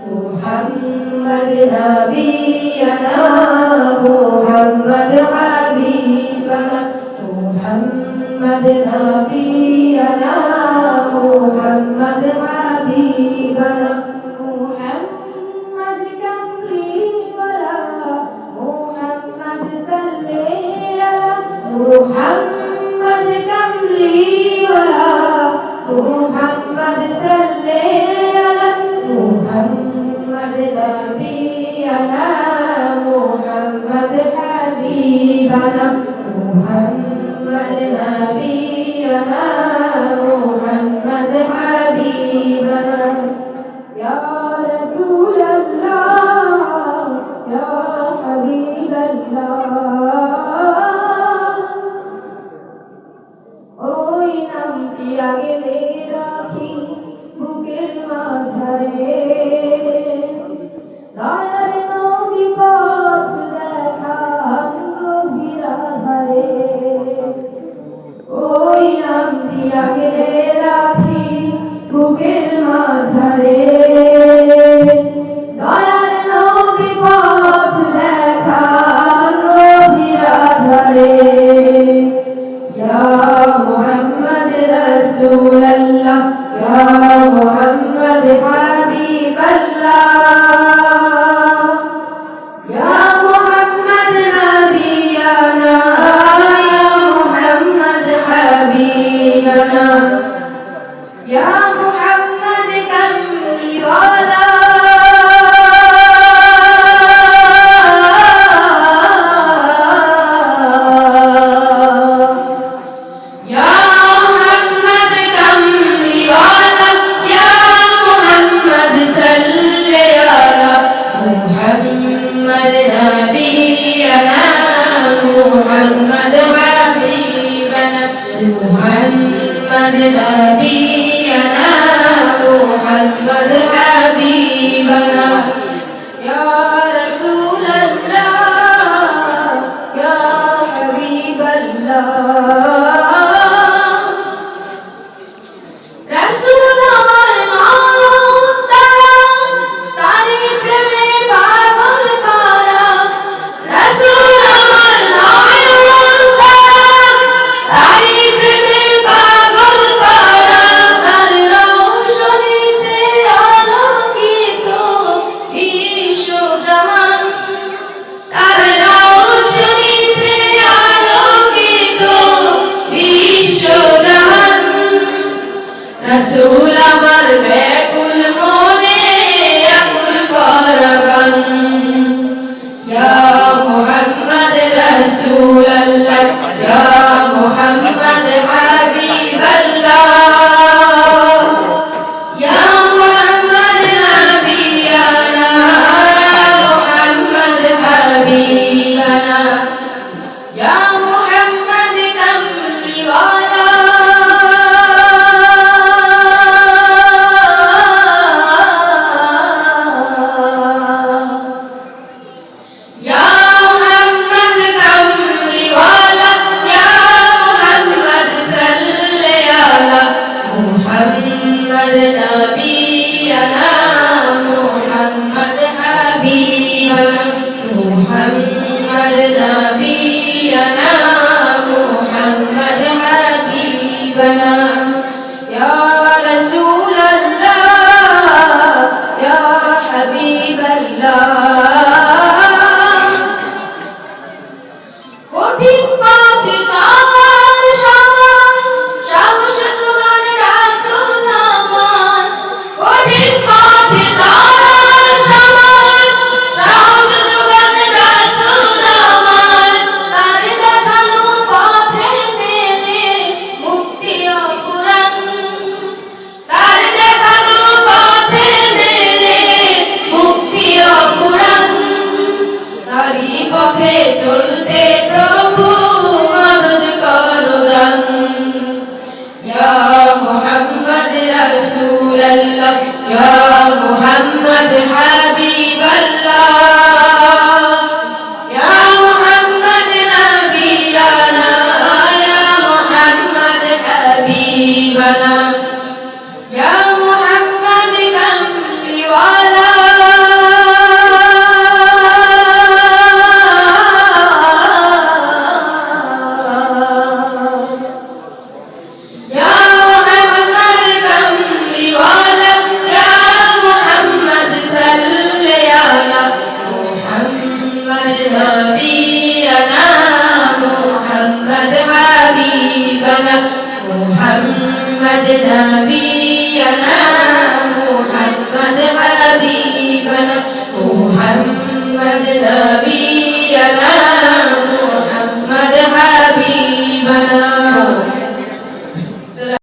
محمد نبينا محمد حبيبنا محمد نبينا محمد حبيبنا محمد كملي ولا محمد صلي على محمد كملي ولا محمد صلي على محمد نبينا محمد حبيبنا محمد نبينا محمد حبيبنا يا رسول الله يا حبيب الله ওই নামটি আগলে রাখি বুকের মাঝারে দয়ার নবী পথ দেখান গভীর আধারে ওই নামটি আগলে রাখি বুকের মাঝারে দয়ার নবী পথ দেখান গভীর আধারে يا محمد رسول الله يا محمد حبيب الله يا محمد نبينا يا محمد حبيبنا يا محمد كملي ولا محمد حبيبنا محمد نبينا محمد حبيبنا يا رسول الله يا حبيب الله رسول আমার নয়ন তারা তারি প্রেমে পাগল করা রসুল আমার নয়ন তারা তারি প্রেমে পাগল করা তার রৌশনীতে আলোকিত বিশ্বজাহান তার রৌশনীতে আলোকিত বিশ্বজাহান রসুল আমার ব্যাকুল মনে আকুল করগান ইয়া মুহাম্মদ রাসূলুল্লাহ ইয়া মুহাম্মদ হাবিবাল্লাহ ইয়া মুহাম্মদ নবিয়ানা মুহাম্মদ হাবিবানা ইয়া মুহাম্মদ কামলি ওয়ালা محمد نبينا محمد حبيبنا محمد نبينا محمد حبيبنا يا رسول الله يا حبيب الله কঠিন পথে চলার সময় সাহস জোগান রাসূল আমার কঠিন পথে চলার সময় সাহস জোগান রাসূল আমার তার দেখানো পথে পেলে মুক্তি ও কুরআন তার দেখানো পথে পেলে মুক্তি ও কুরআন তারি পথে চলতে প্রভু মদদ করো দান ইয়া মুহাম্মদ রাসূলুল্লাহ ইয়া মুহাম্মদ হাবিবাল্লাহ ইয়া মুহাম্মদ নবিয়ানা ইয়া মুহাম্মদ হাবিবানা ইয়া মুহাম্মদ কামলি ওয়ালা محمد نبينا محمد حبيبنا محمد نبينا